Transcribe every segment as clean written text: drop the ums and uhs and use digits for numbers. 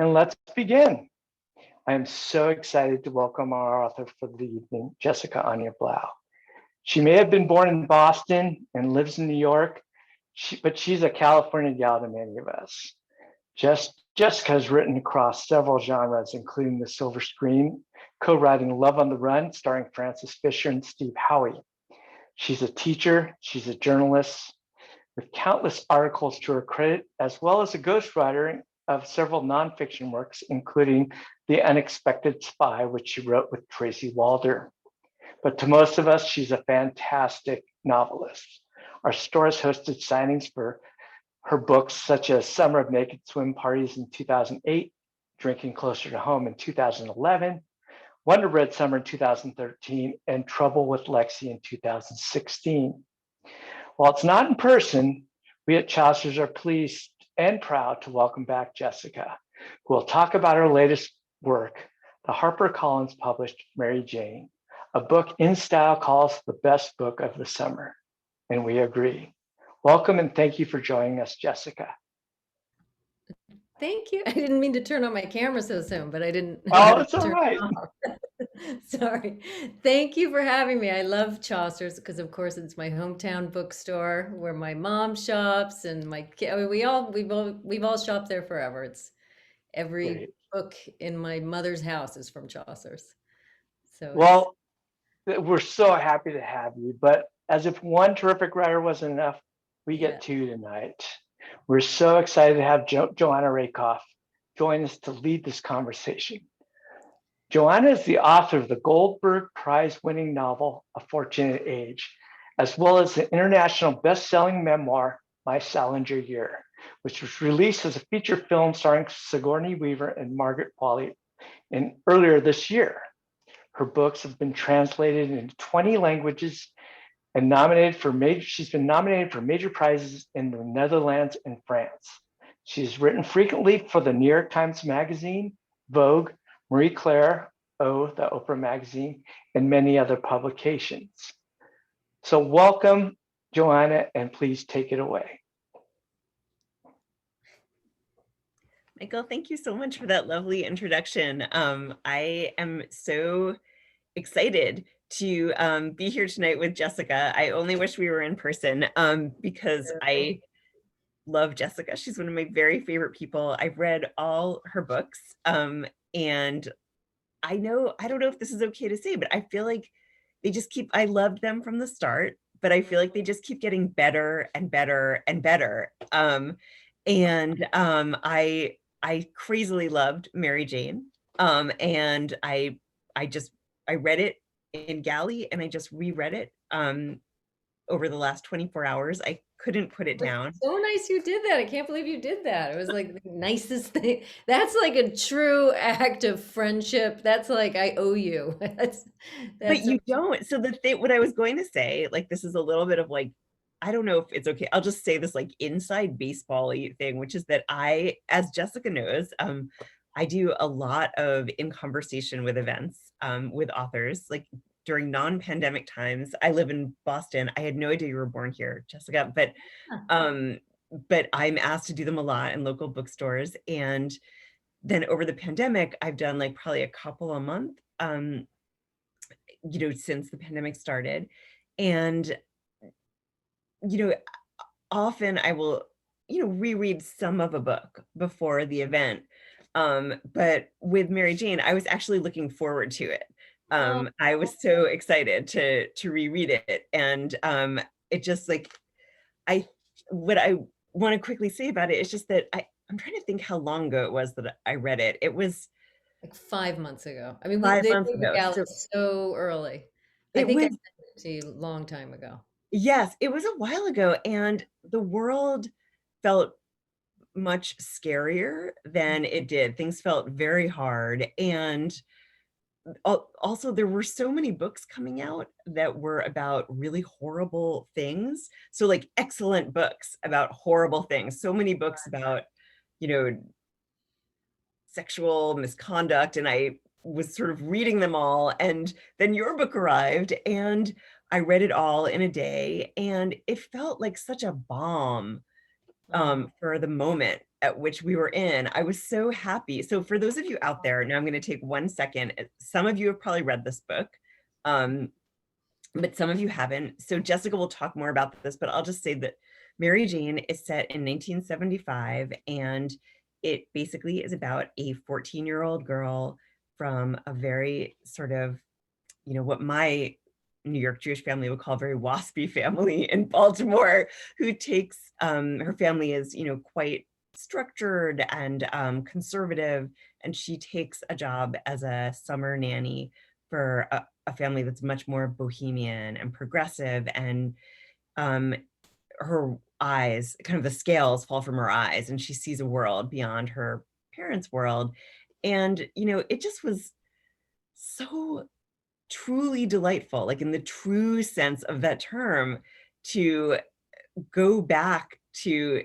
and let's begin. I am so excited to welcome our author for the evening, Jessica Anya Blau. She may have been born in Boston and lives in New York, but she's a California gal to many of us. Jessica has written across several genres, including the silver screen, co-writing Love on the Run, starring Frances Fisher and Steve Howey. She's a teacher, she's a journalist with countless articles to her credit, as well as a ghostwriter of several nonfiction works, including The Unexpected Spy, which she wrote with Tracy Walder. But to most of us, she's a fantastic novelist. Our store has hosted signings for her books, such as Summer of Naked Swim Parties in 2008, Drinking Closer to Home in 2011, Wonder Bread Summer in 2013, and Trouble with Lexi in 2016. While it's not in person, we at Chaucer's are pleased and proud to welcome back Jessica, who will talk about her latest work, the HarperCollins published Mary Jane, a book InStyle calls the best book of the summer, and we agree. Welcome and thank you for joining us, Jessica. Thank you. I didn't mean to turn on my camera so soon, but I didn't. Oh, it's all right. Sorry. Thank you for having me. I love Chaucer's because, of course, it's my hometown bookstore where my mom shops, and we've all shopped there forever. It's every Great. book in my mother's house is from Chaucer's. So well, we're so happy to have you. But as if one terrific writer wasn't enough, we get two tonight. We're so excited to have Joanna Rakoff join us to lead this conversation. Joanna is the author of the Goldberg Prize-winning novel, A Fortunate Age, as well as the international best-selling memoir, My SALINGER Year, which was released as a feature film starring Sigourney Weaver and Margaret Qualley earlier this year. Her books have been translated into 20 languages and she's been nominated for major prizes in the Netherlands and France. She's written frequently for the New York Times Magazine, Vogue, Marie Claire, the Oprah magazine, and many other publications. So welcome, Joanna, and please take it away. Michael, thank you so much for that lovely introduction. I am so excited to be here tonight with Jessica. I only wish we were in person because I love Jessica. She's one of my very favorite people. I've read all her books, and I don't know if this is okay to say, but I feel like I loved them from the start, but I feel like they just keep getting better and better and better. I crazily loved Mary Jane. And I read it in Galley, and I just reread it over the last 24 hours. I couldn't put it down. So nice you did that. I can't believe you did that. It was like the nicest thing. That's like a true act of friendship. That's like, I owe you. But you don't. So what I was going to say, like, this is a little bit of like, I don't know if it's okay. I'll just say this like inside baseball-y thing, which is that as Jessica knows, I do a lot of in conversation with events with authors, like during non-pandemic times. I live in Boston. I had no idea you were born here, Jessica, but I'm asked to do them a lot in local bookstores. And then over the pandemic, I've done like probably a couple a month, since the pandemic started. And, often I will, reread some of a book before the event. But with Mary Jane, I was actually looking forward to it. I was so excited to reread it. And it just like, what I want to quickly say about it is just that I'm trying to think how long ago it was that I read it. It was like 5 months ago. I mean, 5 months ago. So early. I think I sent it to you a long time ago. Yes, it was a while ago, and the world felt much scarier than it did. Things felt very hard, and also there were so many books coming out that were about really horrible things. So like excellent books about horrible things. So many books about, sexual misconduct, and I was sort of reading them all, and then your book arrived, and I read it all in a day, and it felt like such a balm for the moment. at which we were in, I was so happy. So for those of you out there, now I'm going to take 1 second. Some of you have probably read this book, but some of you haven't. So Jessica will talk more about this, but I'll just say that Mary Jane is set in 1975, and it basically is about a 14-year-old girl from a very sort of, what my New York Jewish family would call a very waspy family in Baltimore, who takes, her family is, quite structured and conservative, and she takes a job as a summer nanny for a family that's much more bohemian and progressive, and her eyes, kind of the scales fall from her eyes, and she sees a world beyond her parents' world. And, it just was so truly delightful, like in the true sense of that term, to go back to,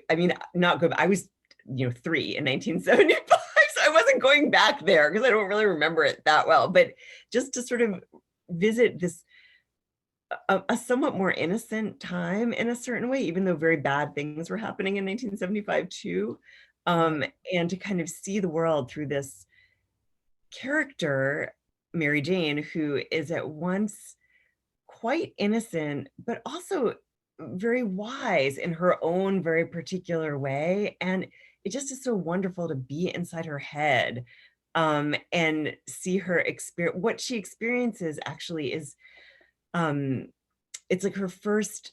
not go back, I was, 3 in 1975, so I wasn't going back there because I don't really remember it that well, but just to sort of visit this, a somewhat more innocent time in a certain way, even though very bad things were happening in 1975 too, and to kind of see the world through this character, Mary Jane, who is at once quite innocent, but also very wise in her own very particular way. And it just is so wonderful to be inside her head, and see her experience. What she experiences actually is, it's like her first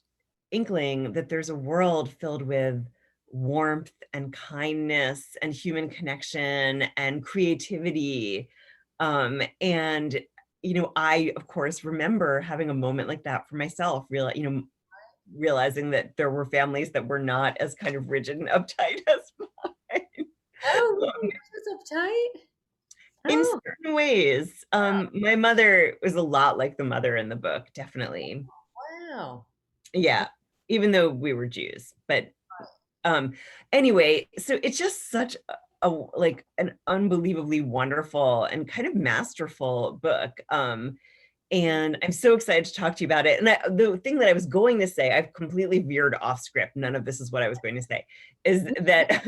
inkling that there's a world filled with warmth and kindness and human connection and creativity. And I of course remember having a moment like that for myself, realizing that there were families that were not as kind of rigid and uptight as mine. Oh, yours was uptight? In Oh, certain ways. My mother was a lot like the mother in the book, definitely. wow. Yeah, even though we were Jews. But anyway, so it's just such like an unbelievably wonderful and kind of masterful book. And I'm so excited to talk to you about it. And the thing that I was going to say, I've completely veered off script. None of this is what I was going to say, is that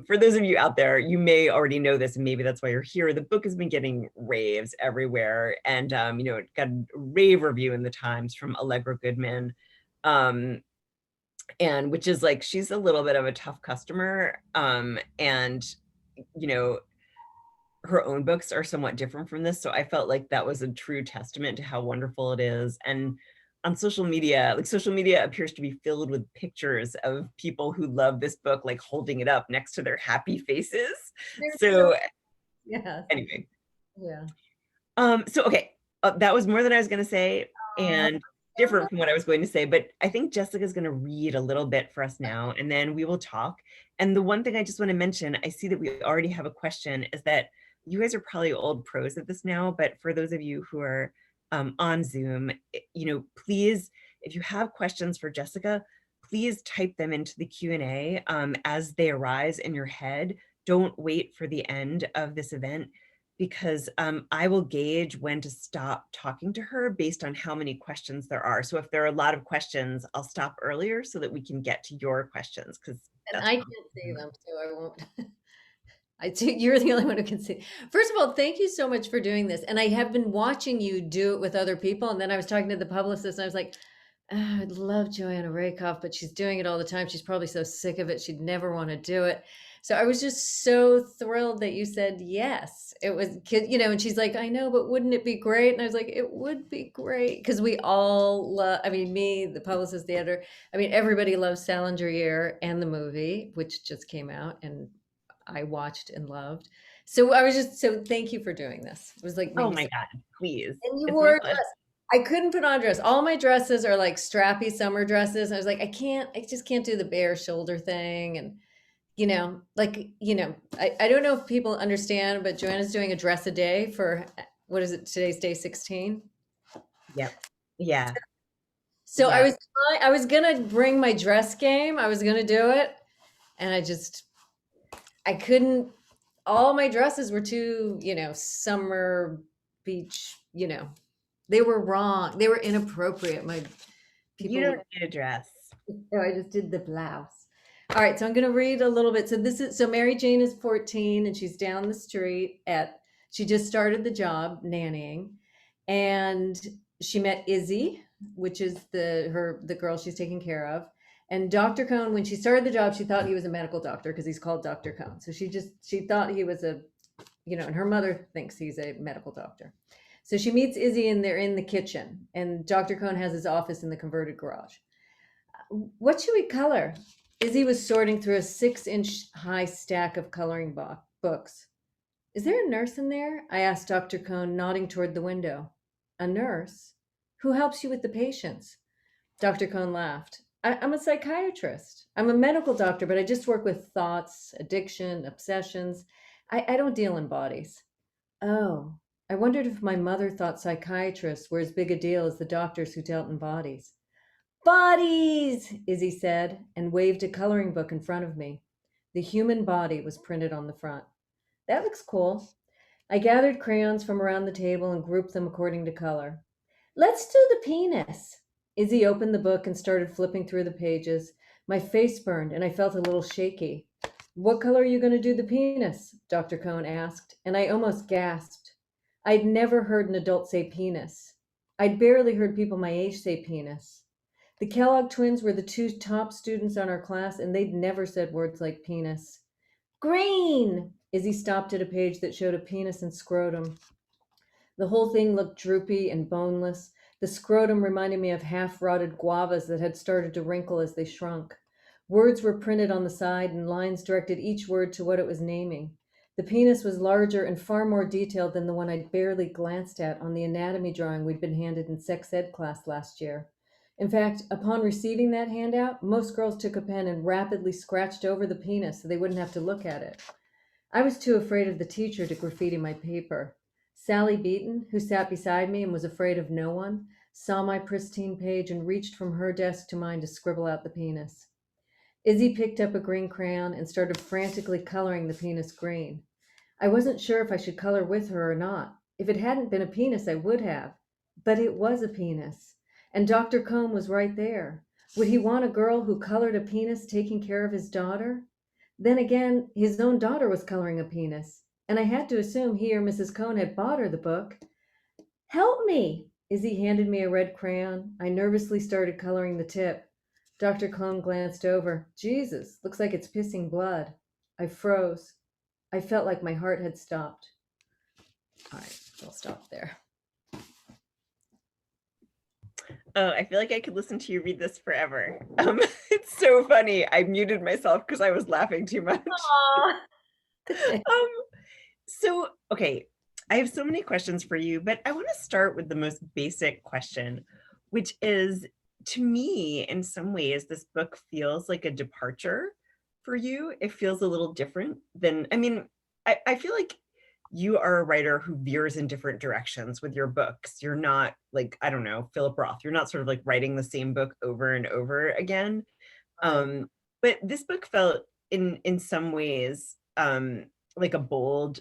for those of you out there, you may already know this, and maybe that's why you're here. The book has been getting raves everywhere. And, it got a rave review in the Times from Allegra Goodman. And which is like, she's a little bit of a tough customer. And, her own books are somewhat different from this. So I felt like that was a true testament to how wonderful it is. And on social media appears to be filled with pictures of people who love this book, like holding it up next to their happy faces. So Yeah. anyway. Yeah. So, okay, that was more than I was going to say and different from what I was going to say, but I think Jessica's going to read a little bit for us now, and then we will talk. And the one thing I just want to mention, I see that we already have a question, is that you guys are probably old pros at this now, but for those of you who are on Zoom, please, if you have questions for Jessica, please type them into the Q&A as they arise in your head. Don't wait for the end of this event, because I will gauge when to stop talking to her based on how many questions there are. So if there are a lot of questions, I'll stop earlier so that we can get to your questions. And I can't see them, so I won't. You're the only one who can see. First of all, thank you so much for doing this. And I have been watching you do it with other people. And then I was talking to the publicist and I was like, "Ah, I'd love Joanna Rakoff, but she's doing it all the time. She's probably so sick of it. She'd never want to do it." So I was just so thrilled that you said yes. It was, and she's like, "I know, but wouldn't it be great?" And I was like, "It would be great." Because we all love, me, the publicist, the editor, everybody loves Salinger Year and the movie, which just came out and I watched and loved. So I was so thank you for doing this. It was like, Oh my God, please. and you It's wore my a pleasure. dress. I couldn't put on a dress. All my dresses are like strappy summer dresses. I was like, I just can't do the bare shoulder thing. And, I don't know if people understand, but Joanna's doing a dress a day for, what is it? Today's day 16. Yep. Yeah. So Yeah. I was going to bring my dress game. I was going to do it. And I couldn't, all my dresses were too, summer beach, they were wrong. They were inappropriate. My people, You don't need a dress. so I just did the blouse. All right, so I'm going to read a little bit. So Mary Jane is 14 and she's down the street she just started the job nannying, and she met Izzy, which is the girl she's taking care of. And Dr. Cohn, when she started the job, she thought he was a medical doctor because he's called Dr. Cohn. So she thought he was and her mother thinks he's a medical doctor. So she meets Izzy and they're in the kitchen, and Dr. Cohn has his office in the converted garage. What should we color? Izzy was sorting through a 6-inch high stack of coloring books. Is there a nurse in there? I asked Dr. Cohn, nodding toward the window. A nurse? Who helps you with the patients? Dr. Cohn laughed. I'm a psychiatrist. I'm a medical doctor, but I just work with thoughts, addiction, obsessions. I don't deal in bodies. Oh, I wondered if my mother thought psychiatrists were as big a deal as the doctors who dealt in bodies. Bodies, Izzy said, and waved a coloring book in front of me. The human body was printed on the front. That looks cool. I gathered crayons from around the table and grouped them according to color. Let's do the penis. Izzy opened the book and started flipping through the pages. My face burned and I felt a little shaky. What color are you going to do the penis? Dr. Cohn asked, and I almost gasped. I'd never heard an adult say penis. I'd barely heard people my age say penis. The Kellogg twins were the 2 top students on our class, and they'd never said words like penis. Green! Izzy stopped at a page that showed a penis and scrotum. The whole thing looked droopy and boneless. The scrotum reminded me of half-rotted guavas that had started to wrinkle as they shrunk. Words were printed on the side, and lines directed each word to what it was naming. The penis was larger and far more detailed than the one I'd barely glanced at on the anatomy drawing we'd been handed in sex ed class last year. In fact, upon receiving that handout, most girls took a pen and rapidly scratched over the penis so they wouldn't have to look at it. I was too afraid of the teacher to graffiti my paper. Sally Beaton, who sat beside me and was afraid of no one, saw my pristine page and reached from her desk to mine to scribble out the penis. Izzy picked up a green crayon and started frantically coloring the penis green. I wasn't sure if I should color with her or not. If it hadn't been a penis, I would have. But it was a penis. And Dr. Cohn was right there. Would he want a girl who colored a penis taking care of his daughter? Then again, his own daughter was coloring a penis, and I had to assume he or Mrs. Cohn had bought her the book. Help me! Izzy handed me a red crayon. I nervously started coloring the tip. Dr. Cohn glanced over. Jesus, looks like it's pissing blood. I froze. I felt like my heart had stopped. All right, I'll stop there. Oh, I feel like I could listen to you read this forever. It's so funny. I muted myself because I was laughing too much. So, okay, I have so many questions for you, but I want to start with the most basic question, which is, to me, in some ways, this book feels like a departure for you. It feels a little different than, I feel like you are a writer who veers in different directions with your books. You're not like, I don't know, Philip Roth. You're not sort of like writing the same book over and over again. But this book felt in some ways like a bold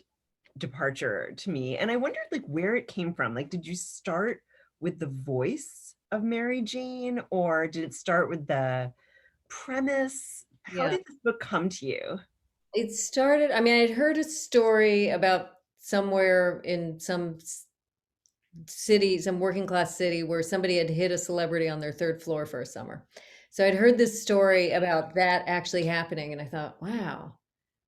departure to me. And I wondered like where it came from. Like, did you start with the voice of Mary Jane, or did it start with the premise? How did this book come to you? It started, I'd heard a story about somewhere in some city, some working class city, where somebody had hit a celebrity on their 3rd floor for a summer. So I'd heard this story about that actually happening, and I thought, wow,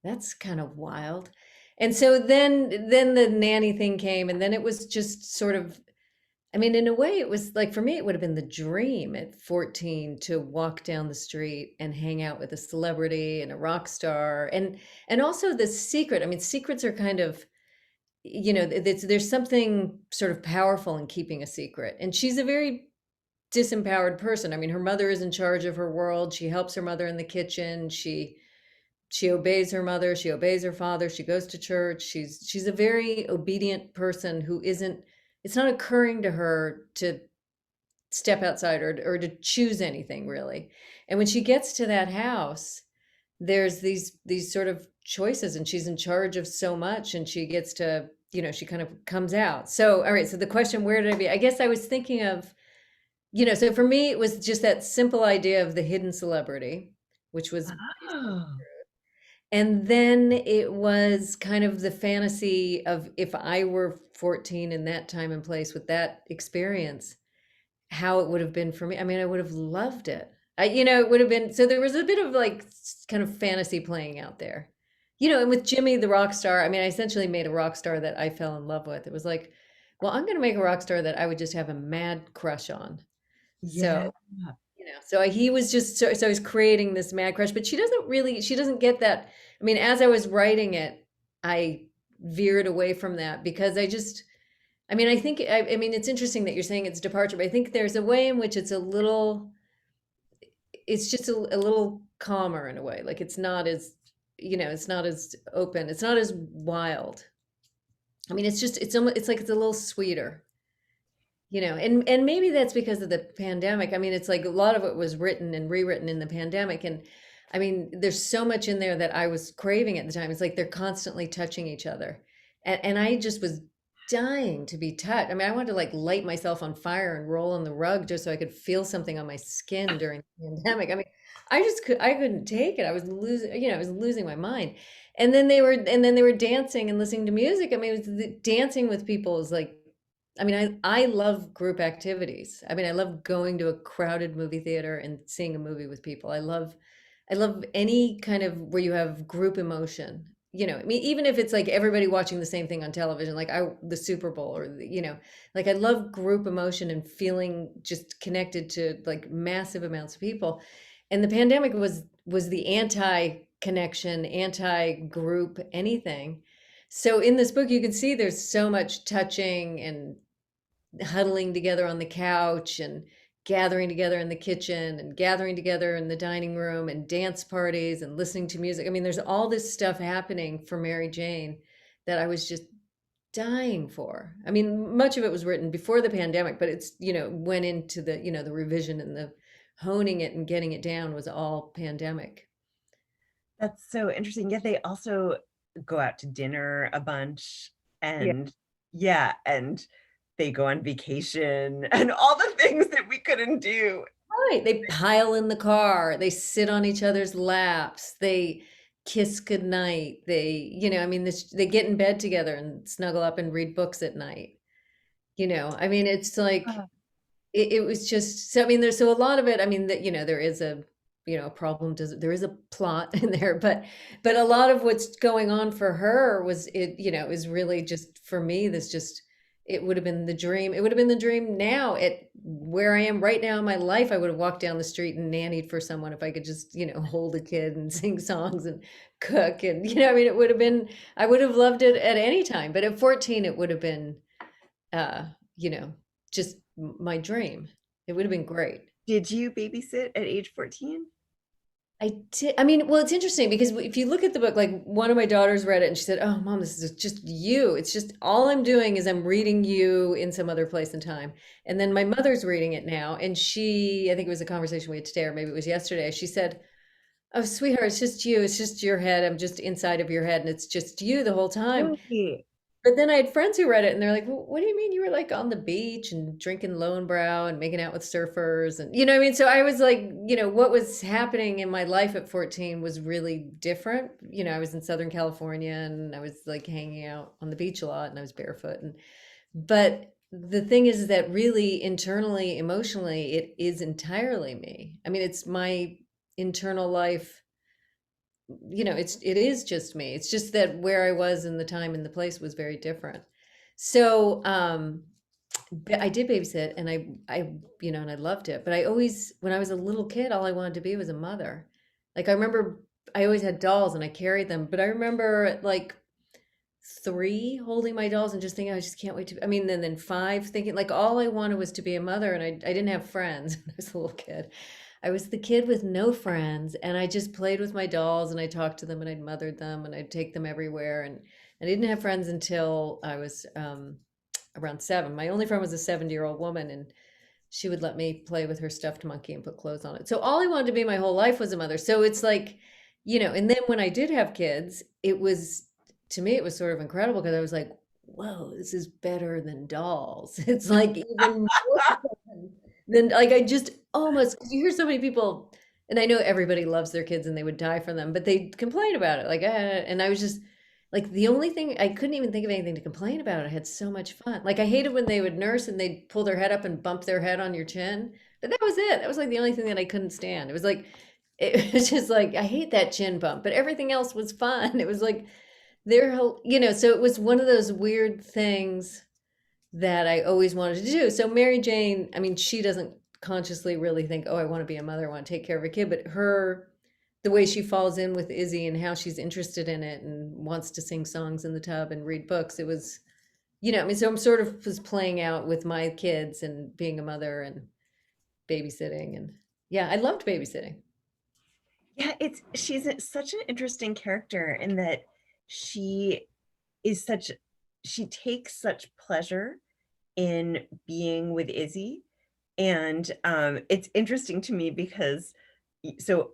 that's kind of wild. And so then the nanny thing came, and then it was just sort of, in a way, it was like, for me, it would have been the dream at 14 to walk down the street and hang out with a celebrity and a rock star. And also the secret. Secrets are kind of, there's something sort of powerful in keeping a secret. And she's a very disempowered person. Her mother is in charge of her world. She helps her mother in the kitchen. She obeys her mother. She obeys her father. She goes to church. She's a very obedient person who isn't, it's not occurring to her to step outside or to choose anything, really. And when she gets to that house, there's these sort of choices, and she's in charge of so much, and she gets to, she kind of comes out. So, all right, so the question, where did I be? I guess I was thinking of, so for me, it was just that simple idea of the hidden celebrity, which was, Oh, and then it was kind of the fantasy of if I were 14 in that time and place with that experience, how it would have been for me. I mean, I would have loved it. It would have been, so there was a bit of like kind of fantasy playing out there. And with Jimmy the rock star, I mean, I essentially made a rock star that I fell in love with. It was like, well, I'm going to make a rock star that I would just have a mad crush on. yeah. So, so he was just, so I was creating this mad crush, but she doesn't get that. I mean, as I was writing it, I veered away from that because I mean, I mean, it's interesting that you're saying it's departure, but I think there's a way in which it's just a little calmer in a way. Like it's not as, it's not as open. It's not as wild. I mean, it's almost, it's like it's a little sweeter, and maybe that's because of the pandemic. I mean, it's like a lot of it was written and rewritten in the pandemic. And I mean, there's so much in there that I was craving at the time. It's like they're constantly touching each other. And I just was dying to be touched. I mean, I wanted to like light myself on fire and roll on the rug just so I could feel something on my skin during the pandemic. I mean, I couldn't take it. I was losing my mind. And then they were dancing and listening to music. I mean, dancing with people is like, I mean, I love group activities. I mean, I love going to a crowded movie theater and seeing a movie with people. I love any kind of where you have group emotion. I mean, even if it's like everybody watching the same thing on television, like the Super Bowl like I love group emotion and feeling just connected to like massive amounts of people. And the pandemic was the anti-connection, anti-group anything. So in this book, you can see there's so much touching and huddling together on the couch and gathering together in the kitchen and gathering together in the dining room and dance parties and listening to music. I mean, there's all this stuff happening for Mary Jane that I was just dying for. I mean, much of it was written before the pandemic, but it's, went into the revision and the honing it and getting it down was all pandemic. That's so interesting. Yeah, they also go out to dinner a bunch and yeah, and they go on vacation and all the things that we couldn't do. Right. They pile in the car. They sit on each other's laps. They kiss goodnight. I mean, they get in bed together and snuggle up and read books at night. I mean, it's like it was just so. I mean, there's so a lot of it. I mean, that there is a problem. There is a plot in there, but a lot of what's going on for her was is really just for me. This just it would have been the dream. It would have been the dream now at where I am right now in my life. I would have walked down the street and nannied for someone if I could just, hold a kid and sing songs and cook. And, I mean, it would have been, I would have loved it at any time. But at 14, it would have been, just my dream. It would have been great. Did you babysit at age 14? I did. I mean, well, it's interesting because if you look at the book, like one of my daughters read it and she said, "Oh, Mom, this is just you. It's just all I'm doing is I'm reading you in some other place and time." And then my mother's reading it now, and I think it was a conversation we had today, or maybe it was yesterday. She said, "Oh, sweetheart, it's just you. It's just your head. I'm just inside of your head, and it's just you the whole time." Really? But then I had friends who read it and they're like, well, what do you mean you were like on the beach and drinking Lowenbrow and making out with surfers? And, what I mean? So I was like, what was happening in my life at 14 was really different. I was in Southern California and I was like hanging out on the beach a lot and I was barefoot. But the thing is that really internally, emotionally, it is entirely me. I mean, it's my internal life. It is just me. It's just that where I was in the time and the place was very different. So I did babysit and and I loved it. But when I was a little kid, all I wanted to be was a mother. Like I remember I always had dolls and I carried them, but I remember at like 3 holding my dolls and just thinking, I just can't wait to, I mean, then 5 thinking like all I wanted was to be a mother. And I didn't have friends when I was a little kid. I was the kid with no friends and I just played with my dolls and I talked to them and I'd mothered them and I'd take them everywhere. And I didn't have friends until I was around 7. My only friend was a 70-year-old woman and she would let me play with her stuffed monkey and put clothes on it. So all I wanted to be my whole life was a mother. So it's like, and then when I did have kids, to me, it was sort of incredible because I was like, whoa, this is better than dolls. It's like even more than like I just almost, 'cause you hear so many people And I know everybody loves their kids and they would die for them, but they complain about it. Like, and I was just like, the only thing I couldn't even think of anything to complain about. I had so much fun. Like, I hated when they would nurse and they'd pull their head up and bump their head on your chin. But that was it. That was like the only thing that I couldn't stand. It was like, it was just like, I hate that chin bump, but everything else was fun. It was like, so it was one of those weird things that I always wanted to do. So Mary Jane, I mean, she doesn't consciously really think, oh, I want to be a mother, I want to take care of a kid, but the way she falls in with Izzy and how she's interested in it and wants to sing songs in the tub and read books, it was, I mean, so I'm sort of was playing out with my kids and being a mother and babysitting. And yeah, I loved babysitting. Yeah, she's such an interesting character in that she is she takes such pleasure in being with Izzy. And it's interesting to me because so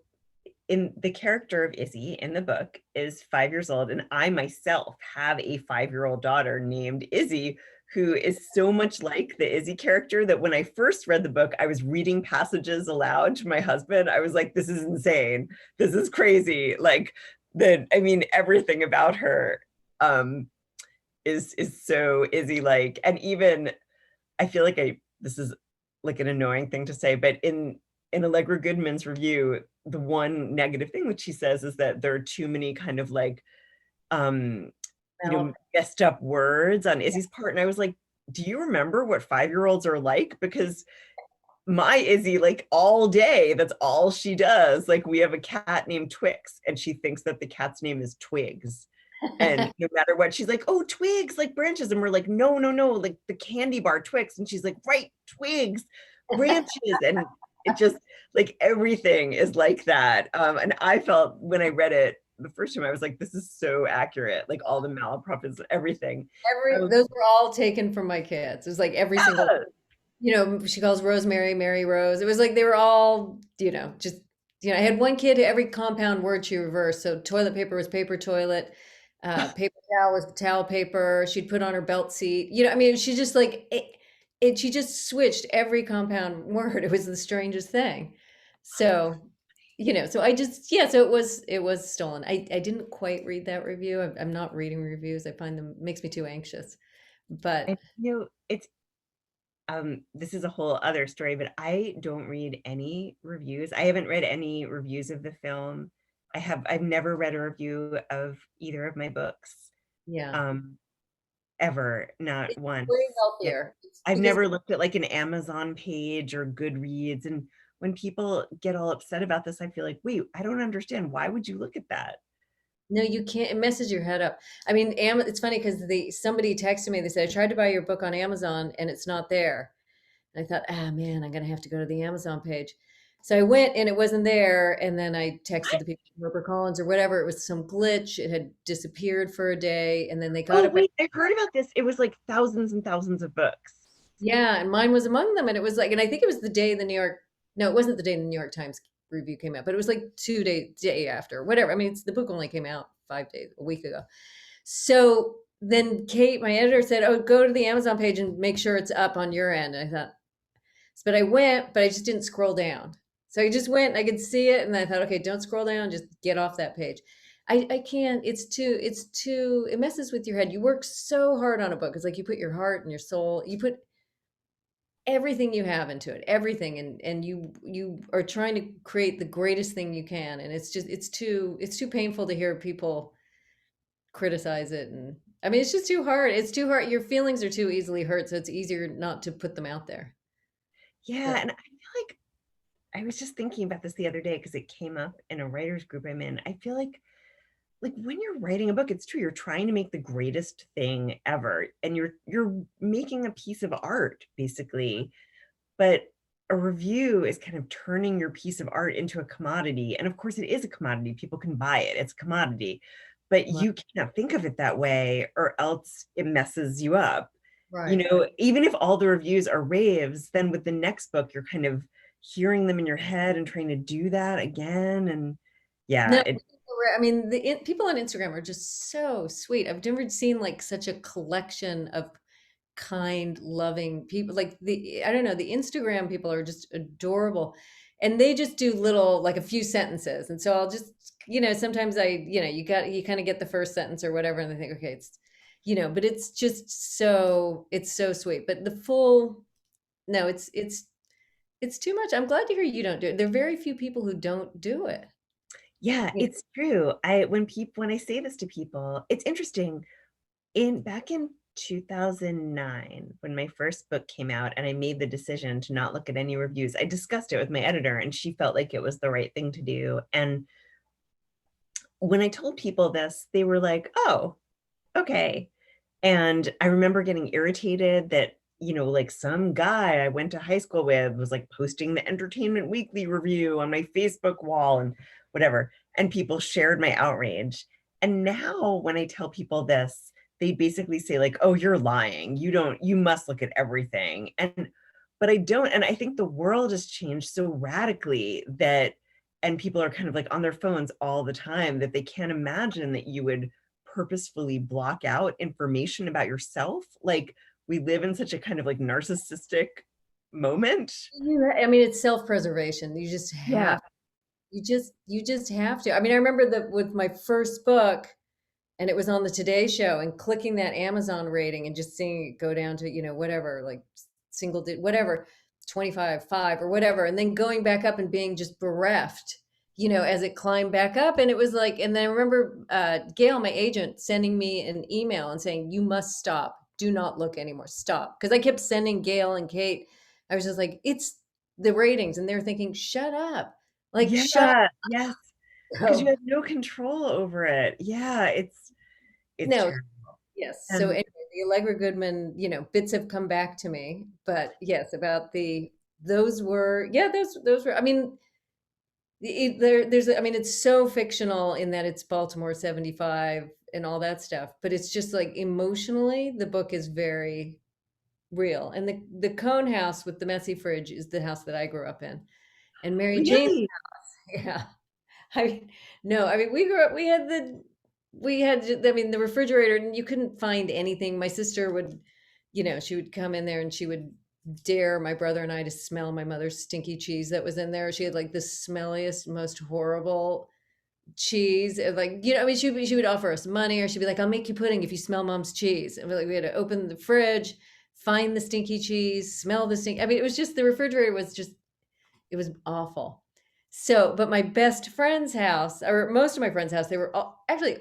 in the character of Izzy in the book is 5 years old, and I myself have a 5-year-old daughter named Izzy, who is so much like the Izzy character that when I first read the book, I was reading passages aloud to my husband. I was like, this is insane. This is crazy. Like I mean, everything about her is so Izzy-like. And even, I feel like this is like an annoying thing to say, but in Allegra Goodman's review, the one negative thing that she says is that there are too many kind of like, messed up words on Izzy's part. And I was like, do you remember what 5-year-olds are like? Because my Izzy, like all day, that's all she does. Like we have a cat named Twix and she thinks that the cat's name is Twigs. And no matter what, she's like, oh, twigs, like branches. And we're like, no, like the candy bar Twix. And she's like, right, twigs, branches. And it just like everything is like that. And I felt when I read it the first time, I was like, this is so accurate. Like all the malaprops, everything. Those were all taken from my kids. It was like every single, she calls Rosemary, Mary Rose. It was like they were all, just, I had one kid, every compound word she reversed. So toilet paper was paper toilet. Paper towel was towel paper. She'd put on her belt seat. I mean, she just like she just switched every compound word. It was the strangest thing. So, so I just, so it was stolen. I didn't quite read that review. I'm not reading reviews. I find them makes me too anxious. But it's this is a whole other story, but I don't read any reviews. I haven't read any reviews of the film. I've never read a review of either of my books. Yeah. Ever, not once. Way healthier. I've never looked at like an Amazon page or Goodreads. And when people get all upset about this, I feel like, wait, I don't understand. Why would you look at that? No, you can't. It messes your head up. I mean, it's funny because somebody texted me. They said, I tried to buy your book on Amazon and it's not there. And I thought, man, I'm going to have to go to the Amazon page. So I went and it wasn't there. And then I texted the people from HarperCollins or whatever. It was some glitch. It had disappeared for a day. And then they got it. Wait, I heard about this. It was like thousands and thousands of books. Yeah. And mine was among them. And it was like, and I think it was the day no, it wasn't the day the New York Times review came out, but it was like day after, whatever. I mean, the book only came out 5 days, a week ago. So then Kate, my editor, said, oh, go to the Amazon page and make sure it's up on your end. And I thought, but I went, but I just didn't scroll down. So I just went and I could see it. And I thought, okay, don't scroll down, just get off that page. I can't, it messes with your head. You work so hard on a book. It's like you put your heart and your soul, you put everything you have into it, everything. And you are trying to create the greatest thing you can. And it's too painful to hear people criticize it. And I mean, it's just too hard. It's too hard. Your feelings are too easily hurt. So it's easier not to put them out there. Yeah. And I feel like I was just thinking about this the other day because it came up in a writer's group I'm in. I feel like when you're writing a book, it's true. You're trying to make the greatest thing ever. And you're making a piece of art, basically. But a review is kind of turning your piece of art into a commodity. And of course, it is a commodity. People can buy it. It's a commodity. But you can't think of it that way or else it messes you up. Right. Even if all the reviews are raves, then with the next book, you're kind of hearing them in your head and trying to do that again. And yeah. No, I mean, the people on Instagram are just so sweet. I've never seen like such a collection of kind, loving people. Like I don't know, the Instagram people are just adorable. and they just do little, like a few sentences. And so I'll just, sometimes you kind of get the first sentence or whatever. And I think, okay, it's, but it's just it's so sweet. But the full, no, it's too much. I'm glad to hear you don't do it. There are very few people who don't do it. Yeah, it's true. When I say this to people, it's interesting. Back in 2009, when my first book came out and I made the decision to not look at any reviews, I discussed it with my editor and she felt like it was the right thing to do. And when I told people this, they were like, oh, okay. And I remember getting irritated that, like some guy I went to high school with was like posting the Entertainment Weekly review on my Facebook wall and whatever. And people shared my outrage. And now when I tell people this, they basically say like, oh, you're lying. You must look at everything. But I don't. And I think the world has changed so radically and people are kind of like on their phones all the time that they can't imagine that you would purposefully block out information about yourself. Like, we live in such a kind of like narcissistic moment. I mean, it's self-preservation. You just have, you just have to. I mean, I remember that with my first book, and it was on the Today Show, and clicking that Amazon rating and just seeing it go down to, whatever, like whatever, 25, 5 or whatever. And then going back up and being just bereft, as it climbed back up. And it was like, and then I remember Gail, my agent, sending me an email and saying, you must stop. Do not look anymore. Stop. Because I kept sending Gail and Kate. I was just like, it's the ratings. And they're thinking, shut up. Like, shut up. Yes. Because you have no control over it. Yeah, it's no, terrible. Yes. So anyway, the Allegra Goodman, bits have come back to me, but yes, about those were, I mean, it's so fictional in that it's Baltimore 75 and all that stuff, but it's just like emotionally, the book is very real. And the Cone house with the messy fridge is the house that I grew up in. And Mary Jane's house, yeah. We grew up, the refrigerator, and you couldn't find anything. My sister would, she would come in there and she would dare my brother and I to smell my mother's stinky cheese that was in there. She had like the smelliest, most horrible cheese. Like, she would offer us money, or she'd be like, I'll make you pudding if you smell mom's cheese. And we had to open the fridge, find the stinky cheese, smell the stink. I mean, it was just, the refrigerator was just, it was awful. So, but my best friend's house, or most of my friends' house, they were actually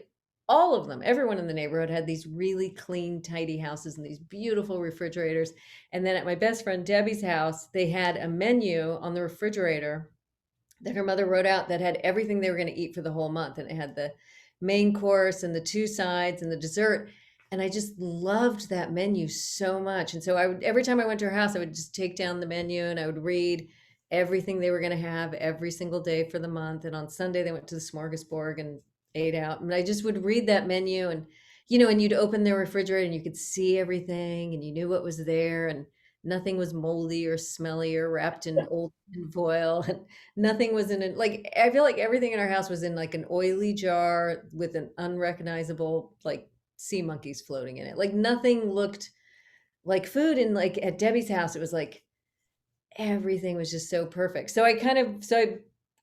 all of them, everyone in the neighborhood had these really clean, tidy houses and these beautiful refrigerators. And then at my best friend Debbie's house, they had a menu on the refrigerator that her mother wrote out that had everything they were going to eat for the whole month. And it had the main course and the 2 sides and the dessert. And I just loved that menu so much. And so every time I went to her house, I would just take down the menu and I would read everything they were going to have every single day for the month. And on Sunday, they went to the smorgasbord and ate out. And I just would read that menu, and, and you'd open their refrigerator and you could see everything and you knew what was there, and nothing was moldy or smelly or wrapped in old tin foil, and nothing was in it. Like, I feel like everything in our house was in like an oily jar with an unrecognizable, like, sea monkeys floating in it. Like, nothing looked like food. And like at Debbie's house, it was like, everything was just so perfect. So I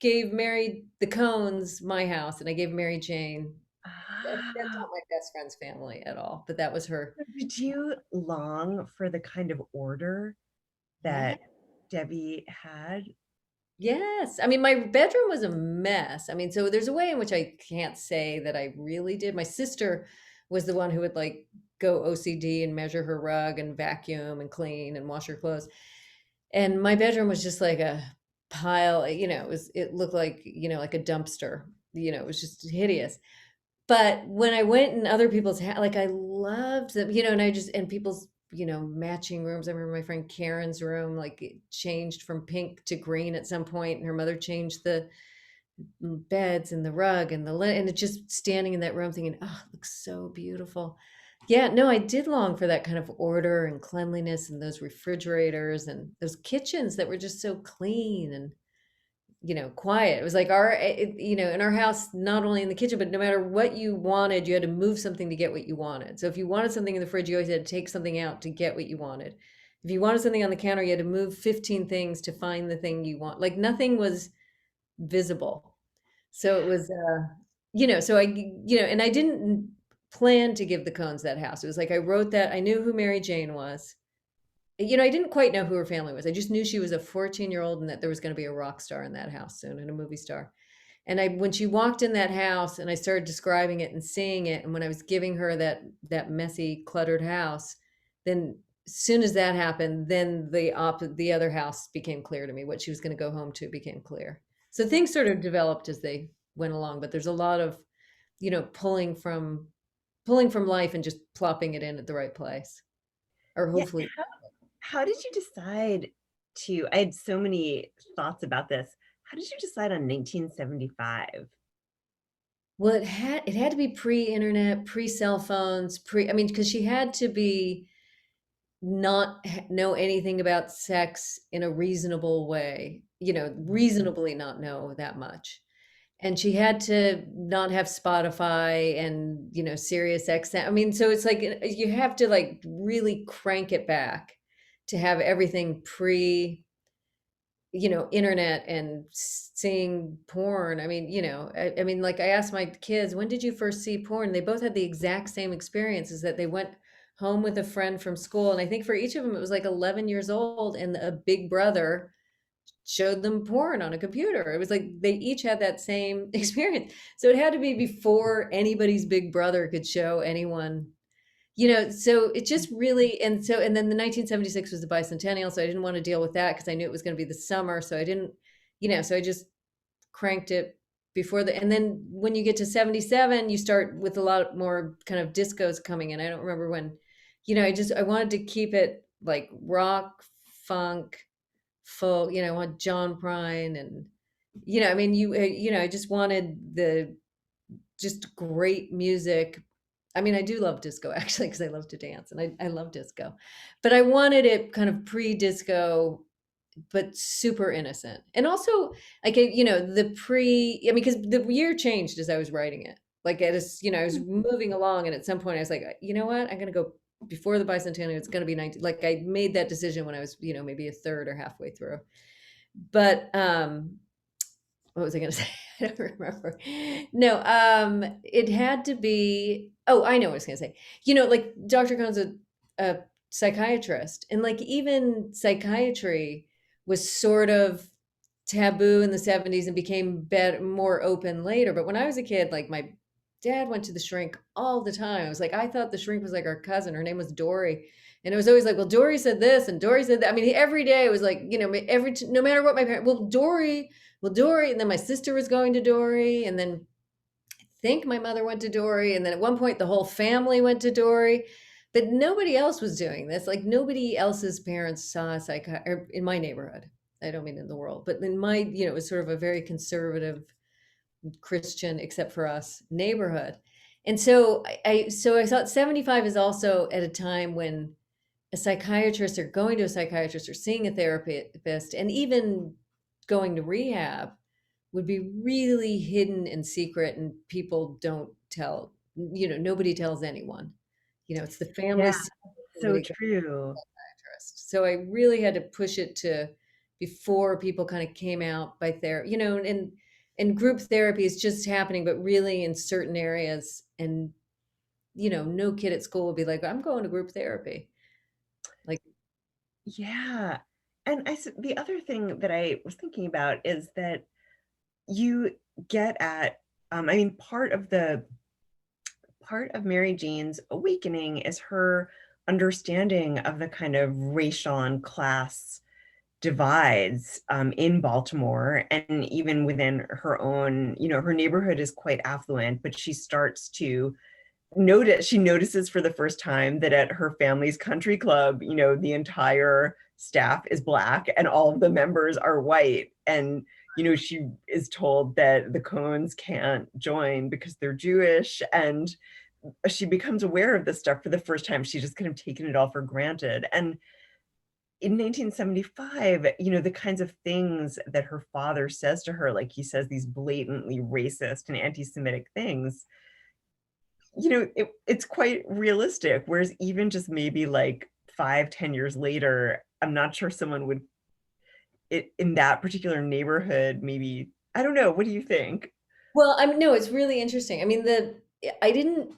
gave Mary the Cones my house, and I gave Mary Jane. That's not my best friend's family at all, but that was her. Did you long for the kind of order that Debbie had? Yes. I mean, my bedroom was a mess. I mean, so there's a way in which I can't say that I really did. My sister was the one who would like go OCD and measure her rug and vacuum and clean and wash her clothes. And my bedroom was just like a pile, it looked like, like a dumpster, it was just hideous. But when I went in other people's like, I loved them, and people's, matching rooms. I remember my friend Karen's room, like, it changed from pink to green at some point, and her mother changed the beds and the rug and and it's just standing in that room thinking, oh, it looks so beautiful. Yeah, no, I did long for that kind of order and cleanliness, and those refrigerators and those kitchens that were just so clean and, quiet. It was like in our house, not only in the kitchen, but no matter what you wanted, you had to move something to get what you wanted. So if you wanted something in the fridge, you always had to take something out to get what you wanted. If you wanted something on the counter, you had to move 15 things to find the thing you want. Like nothing was visible. So it was, so and I didn't plan to give the Coens that house. It was like I wrote that, I knew who Mary Jane was. I didn't quite know who her family was. I just knew she was a 14-year-old and that there was going to be a rock star in that house soon and a movie star. And when she walked in that house and I started describing it and seeing it, and when I was giving her that messy, cluttered house, then as soon as that happened, then the other house became clear to me. What she was going to go home to became clear. So things sort of developed as they went along, but there's a lot of, pulling from life and just plopping it in at the right place, or Yeah. hopefully. How did you decide I had so many thoughts about this. How did you decide on 1975? Well, it had to be pre-internet, pre-cell phones, because she had to be not know anything about sex in a reasonable way, reasonably not know that much. And she had to not have Spotify and, Sirius XM. I mean, so it's like you have to like really crank it back to have everything internet and seeing porn. I mean, like I asked my kids, when did you first see porn? They both had the exact same experiences, that they went home with a friend from school. And I think for each of them, it was like 11 years old, and a big brother showed them porn on a computer. It was like they each had that same experience. So it had to be before anybody's big brother could show anyone, so it just really, and then the 1976 was the bicentennial. So I didn't want to deal with that because I knew it was going to be the summer. So I didn't, so I just cranked it before and then when you get to 77, you start with a lot more kind of discos coming in. I don't remember when, I wanted to keep it like rock, funk, folk, I want John Prine and, I just wanted just great music. I mean, I do love disco actually, because I love to dance and I love disco, but I wanted it kind of pre-disco, but super innocent. And also like, because the year changed as I was writing it. Like I was moving along, and at some point I was like, you know what, I'm going to go before the bicentennial. It's going to be 19. Like I made that decision when I was, maybe a third or halfway through. But what was I going to say? I don't remember. No, it had to be. Oh, I know what I was going to say. Like Dr. Cohn's a psychiatrist, and like even psychiatry was sort of taboo in the 70s and became more open later. But when I was a kid, like my dad went to the shrink all the time. I was like, I thought the shrink was like our cousin. Her name was Dory. And it was always like, well, Dory said this and Dory said that. I mean, every day it was like, no matter what my parents, well, Dory. And then my sister was going to Dory. And then I think my mother went to Dory. And then at one point, the whole family went to Dory. But nobody else was doing this. Like nobody else's parents saw a psychiatrist in my neighborhood. I don't mean in the world, but in my, it was sort of a very conservative Christian, except for us, neighborhood. And so I thought 75 is also at a time when a psychiatrist or going to a psychiatrist or seeing a therapist and even going to rehab would be really hidden and secret, and people don't tell, nobody tells anyone. It's the family. Yeah, secret, so true. so I really had to push it to before people kind of came out by therapy, and group therapy is just happening, but really in certain areas. And, no kid at school would be like, I'm going to group therapy. Like, yeah. And the other thing that I was thinking about is that you get at, I mean, part of Mary Jane's awakening is her understanding of the kind of racial and class divides in Baltimore, and even within her own, her neighborhood is quite affluent, but she starts to she notices for the first time that at her family's country club, the entire staff is Black and all of the members are white. And, she is told that the Coens can't join because they're Jewish. And she becomes aware of this stuff for the first time. She's just kind of taken it all for granted. And in 1975, the kinds of things that her father says to her, like he says these blatantly racist and anti-Semitic things, it's quite realistic. Whereas even just maybe like 5-10 years later, I'm not sure someone would in that particular neighborhood, maybe, I don't know. What do you think? Well, I mean, no, it's really interesting. I mean, I didn't,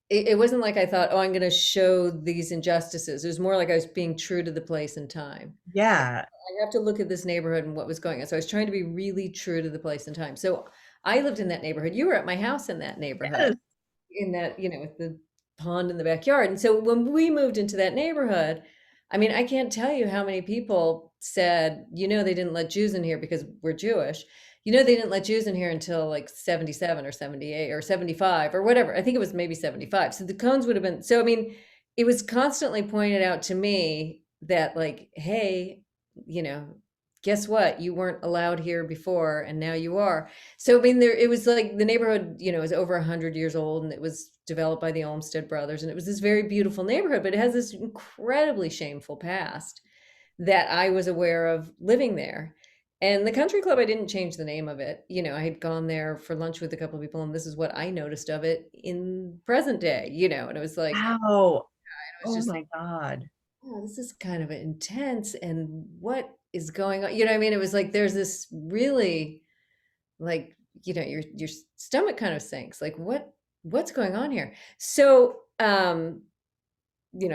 it wasn't like I thought, oh, I'm going to show these injustices. It was more like I was being true to the place and time. Yeah. I have to look at this neighborhood and what was going on. So I was trying to be really true to the place and time. So I lived in that neighborhood. You were at my house in that neighborhood, Yes. in that, with the pond in the backyard. And so when we moved into that neighborhood, I mean, I can't tell you how many people said, they didn't let Jews in here because we're Jewish. They didn't let Jews in here until like 77 or 78 or 75 or whatever. I think it was maybe 75. So the cones would have been, so I mean, it was constantly pointed out to me that like, hey, guess what? You weren't allowed here before and now you are. So I mean, it was like the neighborhood, is over 100 years old, and it was developed by the Olmsted brothers, and it was this very beautiful neighborhood, but it has this incredibly shameful past that I was aware of living there. And the country club, I didn't change the name of it. I had gone there for lunch with a couple of people, and this is what I noticed of it in present day, and it was like, Wow. it was Oh just my God. oh, this is kind of intense, and what is going on? I mean, it was like there's this really like, your stomach kind of sinks. Like what's going on here? So, I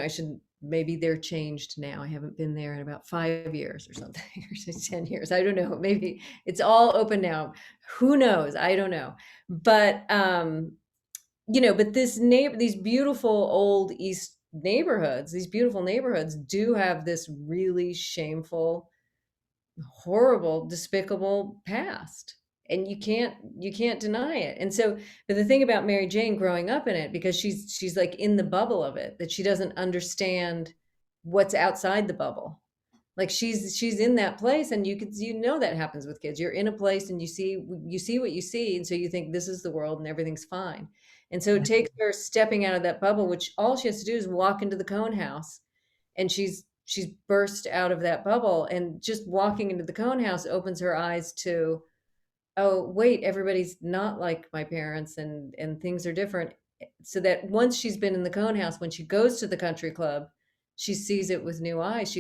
should maybe they're changed now. I haven't been there in about 5 years or something, or 10 years. I don't know. Maybe it's all open now. Who knows? I don't know. But but these beautiful old East neighborhoods, these beautiful neighborhoods do have this really shameful, horrible, despicable past. And you can't deny it. And so, but the thing about Mary Jane growing up in it, because she's like in the bubble of it, that she doesn't understand what's outside the bubble. Like she's in that place, and that happens with kids. You're in a place and you see what you see, and so you think this is the world and everything's fine. And so it takes her stepping out of that bubble, which all she has to do is walk into the cone house, and she's burst out of that bubble, and just walking into the cone house opens her eyes to, oh wait, everybody's not like my parents, and things are different. So that once she's been in the cone house, when she goes to the country club, she sees it with new eyes.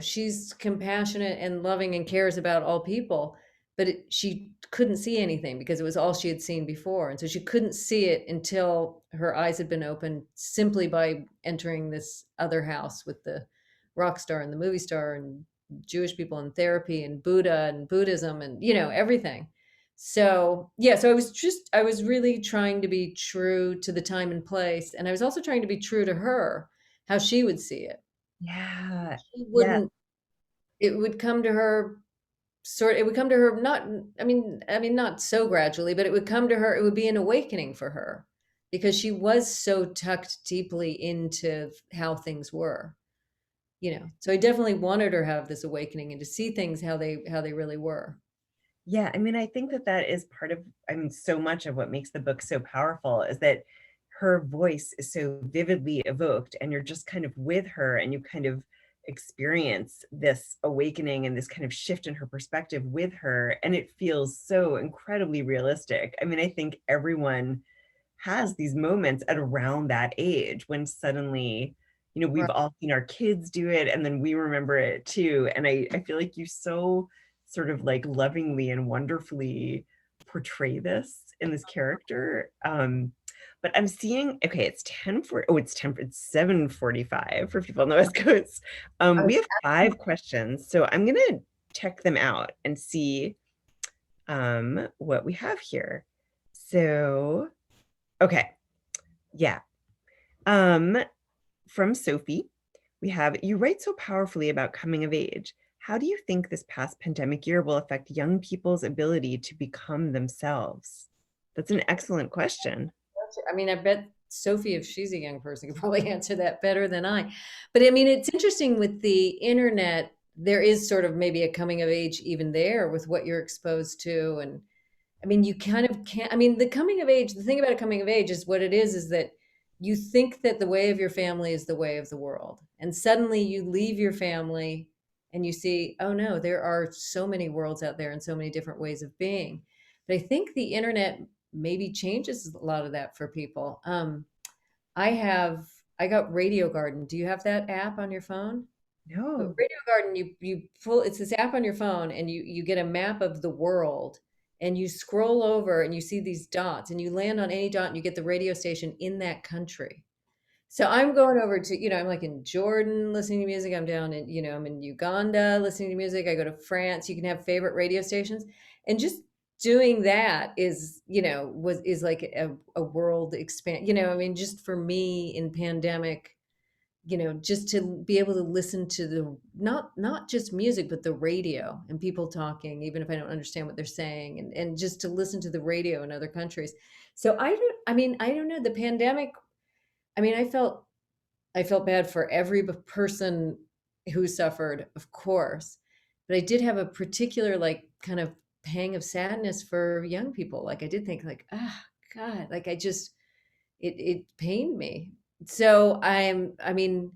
She's compassionate and loving and cares about all people, but she couldn't see anything because it was all she had seen before. And so she couldn't see it until her eyes had been opened simply by entering this other house with the rock star and the movie star and Jewish people and therapy and Buddha and Buddhism and, everything. So, yeah, so I was really trying to be true to the time and place. And I was also trying to be true to her, how she would see it. Yeah. She Yeah. wouldn't, it would come to her it would come to her, not, I mean, not so gradually, but it would come to her, it would be an awakening for her because she was so tucked deeply into how things were, so I definitely wanted her to have this awakening and to see things how they really were. Yeah, I mean, I think that is part of, I mean, so much of what makes the book so powerful is that her voice is so vividly evoked, and you're just kind of with her, and you kind of experience this awakening and this kind of shift in her perspective with her, and it feels so incredibly realistic. I mean, I think everyone has these moments at around that age when suddenly, we've Right. all seen our kids do it, and then we remember it too. And I feel like you so sort of like lovingly and wonderfully portray this in this character. But I'm seeing, okay, it's 7:45 for people on the West Coast. We have 5 questions, so I'm gonna check them out and see what we have here. So, okay, yeah. From Sophie, we have, you write so powerfully about coming of age. How do you think this past pandemic year will affect young people's ability to become themselves? That's an excellent question. I mean, I bet Sophie, if she's a young person, could probably answer that better than I. But I mean, it's interesting with the internet, there is sort of maybe a coming of age even there with what you're exposed to. And I mean, you kind of can't, I mean, the coming of age, the thing about a coming of age is what it is that you think that the way of your family is the way of the world. And suddenly you leave your family and you see, oh no, there are so many worlds out there and so many different ways of being. But I think the internet maybe changes a lot of that for people. I I got Radio Garden. Do you have that app on your phone? But No. Radio Garden, you pull, it's this app on your phone, and you get a map of the world, and you scroll over and you see these dots, and you land on any dot and you get the radio station in that country. So I'm going over to, I'm like in Jordan listening to music. I'm down in, I'm in Uganda listening to music. I go to France. You can have favorite radio stations. And just doing that is like a world expand, I mean, just for me in pandemic, just to be able to listen to the, not just music, but the radio and people talking, even if I don't understand what they're saying, and just to listen to the radio in other countries. So I don't know, the pandemic, I mean, I felt bad for every person who suffered, of course, but I did have a particular like kind of pang of sadness for young people. Like I did think like, ah, God, like it pained me. So I mean,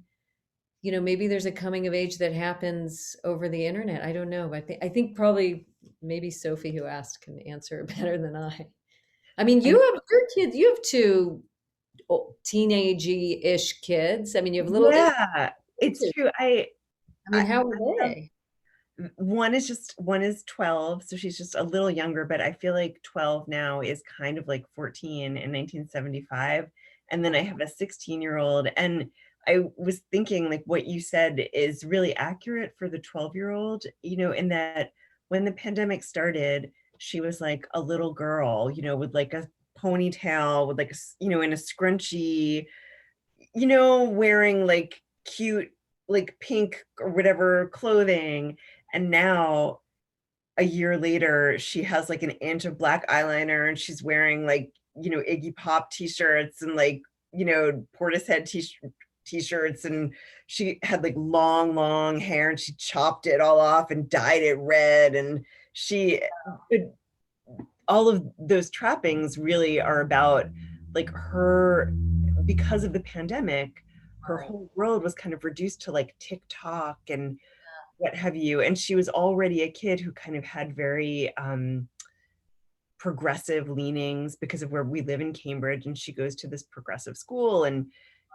maybe there's a coming of age that happens over the internet. I don't know. But I think probably maybe Sophie, who asked, can answer it better than I. I mean, you have your kids, you have two teenage-ish kids. I mean, you have little. Yeah, it's true. I mean, I how are they? one is 12, so she's just a little younger, but I feel like 12 now is kind of like 14 in 1975. And then I have a 16-year-old, and I was thinking like what you said is really accurate for the 12-year-old, in that when the pandemic started, she was like a little girl, with like a ponytail, with like in a scrunchie, wearing like cute, like pink or whatever clothing. And now a year later, she has like an inch of black eyeliner, and she's wearing like, Iggy Pop t-shirts and like, Portishead t-shirts. And she had like long hair, and she chopped it all off and dyed it red. And all of those trappings really are about like her, because of the pandemic, her whole world was kind of reduced to like TikTok and what have you. And she was already a kid who kind of had very progressive leanings because of where we live in Cambridge, and she goes to this progressive school, and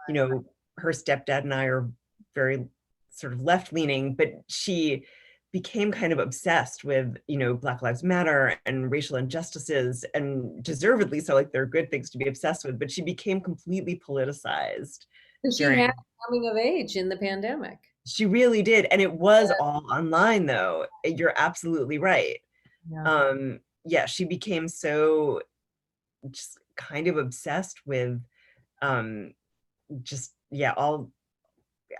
her stepdad and I are very sort of left leaning, but she became kind of obsessed with Black Lives Matter and racial injustices, and deservedly so. Like they're good things to be obsessed with, but she became completely politicized. So she had coming of age in the pandemic. She really did. And it was all online though. You're absolutely right. Yeah, she became so just kind of obsessed with all,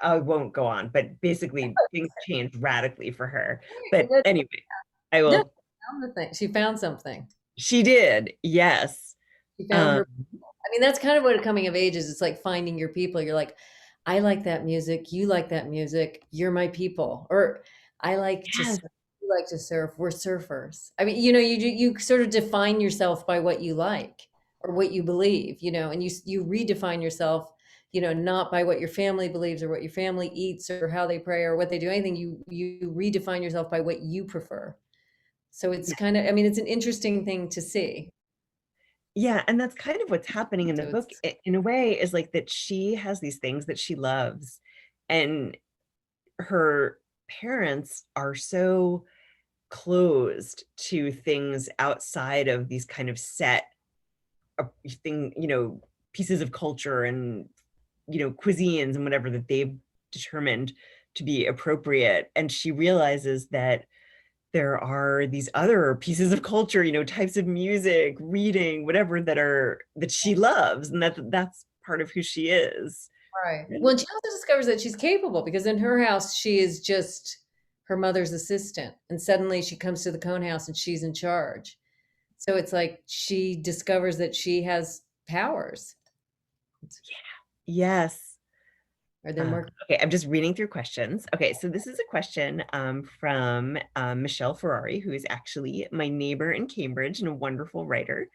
I won't go on, but basically things changed radically for her. But anyway, I will. Found the thing. She found something. She did, yes. She found her. I mean, that's kind of what a coming of age is. It's like finding your people. You're like, I like that music. You like that music. You're my people. Or I like to surf. You like to surf. We're surfers. I mean, you sort of define yourself by what you like or what you believe, and you redefine yourself, not by what your family believes or what your family eats or how they pray or what they do, anything. You redefine yourself by what you prefer. So it's kind of, I mean, it's an interesting thing to see. Yeah, and that's kind of what's happening in the book in a way, is like that she has these things that she loves, and her parents are so closed to things outside of these kind of set pieces of culture and cuisines and whatever that they've determined to be appropriate. And she realizes that there are these other pieces of culture, types of music, reading, whatever, that she loves, and that's part of who she is. Right. Well, and she also discovers that she's capable, because in her house, she is just her mother's assistant. And suddenly she comes to the Cone House and she's in charge. So it's like she discovers that she has powers. Yeah. Yes. Are there more? Okay, I'm just reading through questions. Okay, so this is a question from Michelle Ferrari, who is actually my neighbor in Cambridge and a wonderful writer.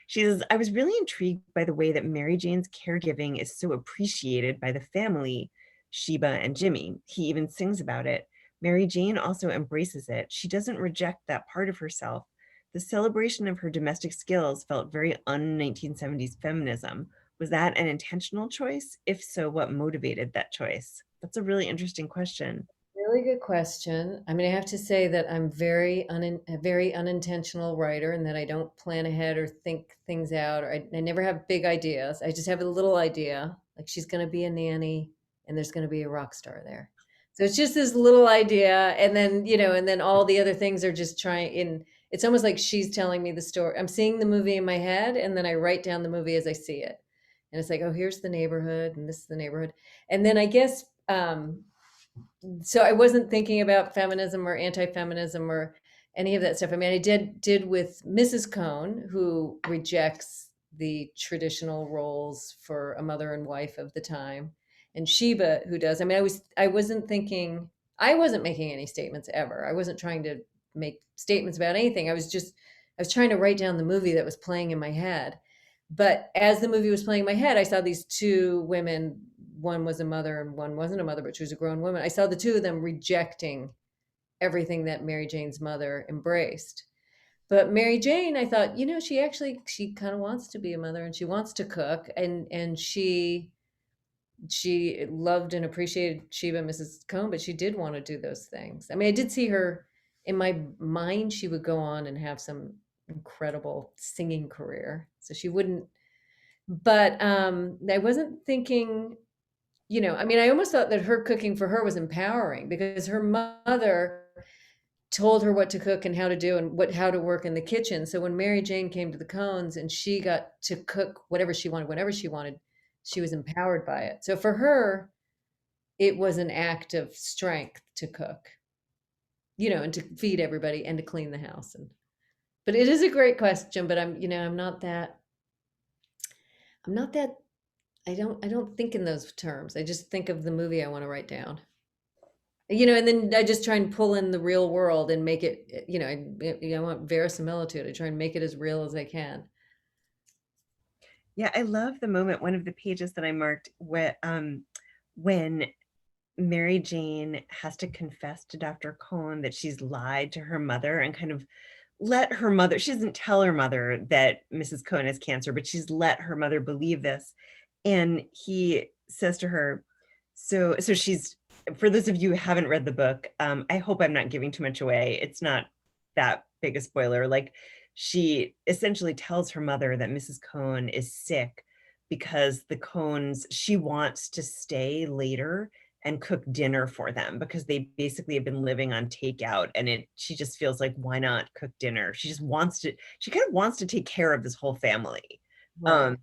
She says, I was really intrigued by the way that Mary Jane's caregiving is so appreciated by the family, Sheba and Jimmy. He even sings about it. Mary Jane also embraces it. She doesn't reject that part of herself. The celebration of her domestic skills felt very un-1970s feminism. Was that an intentional choice? If so, what motivated that choice? That's a really interesting question. Really good question. I mean, I have to say that I'm a very unintentional writer, and that I don't plan ahead or think things out, or I never have big ideas. I just have a little idea, like she's going to be a nanny and there's going to be a rock star there. So it's just this little idea, and then, and then all the other things are just trying in. It's almost like she's telling me the story. I'm seeing the movie in my head, and then I write down the movie as I see it. And it's like, oh, here's the neighborhood, and this is the neighborhood. And then I guess so I wasn't thinking about feminism or anti-feminism or any of that stuff. I mean, I did with Mrs. Cohn, who rejects the traditional roles for a mother and wife of the time, and Sheba, who does. I mean, I wasn't making any statements ever. I wasn't trying to make statements about anything. I was trying to write down the movie that was playing in my head. But as the movie was playing in my head, I saw these two women. One was a mother and one wasn't a mother, but she was a grown woman. I saw the two of them rejecting everything that Mary Jane's mother embraced. But Mary Jane, I thought, she kind of wants to be a mother, and she wants to cook, and she loved and appreciated Sheba and Mrs. Cohn, but she did want to do those things. I mean, I did see her in my mind. She would go on and have some incredible singing career. So she wouldn't, but I wasn't thinking, I mean, I almost thought that her cooking for her was empowering, because her mother told her what to cook and how to do and how to work in the kitchen. So when Mary Jane came to the Cohns and she got to cook whatever she wanted, whenever she wanted, she was empowered by it. So for her, it was an act of strength to cook, and to feed everybody and to clean the house. But it is a great question, but I'm not that, I don't think in those terms. I just think of the movie I want to write down. And then I just try and pull in the real world and make it, I want verisimilitude. I try and make it as real as I can. Yeah, I love the moment, one of the pages that I marked, when Mary Jane has to confess to Dr. Cohn that she's lied to her mother and kind of let her mother, she doesn't tell her mother that Mrs. Cohn has cancer, but she's let her mother believe this. And he says to her, so she's, for those of you who haven't read the book, I hope I'm not giving too much away. It's not that big a spoiler. Like, she essentially tells her mother that Mrs. Cohn is sick because the Cohns, she wants to stay later and cook dinner for them, because they basically have been living on takeout, and she just feels like, why not cook dinner? She kind of wants to take care of this whole family. Right.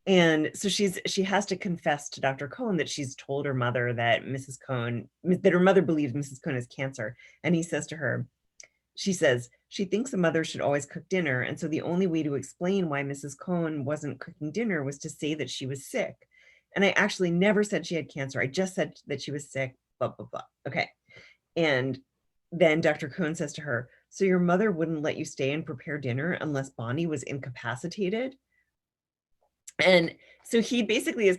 And so she has to confess to Dr. Cohn that she's told her mother that that her mother believes Mrs. Cohn has cancer. And he says to her, she says, she thinks a mother should always cook dinner. And so the only way to explain why Mrs. Cohn wasn't cooking dinner was to say that she was sick. And I actually never said she had cancer. I just said that she was sick, blah, blah, blah. Okay. And then Dr. Cohn says to her, so your mother wouldn't let you stay and prepare dinner unless Bonnie was incapacitated? And so he basically he's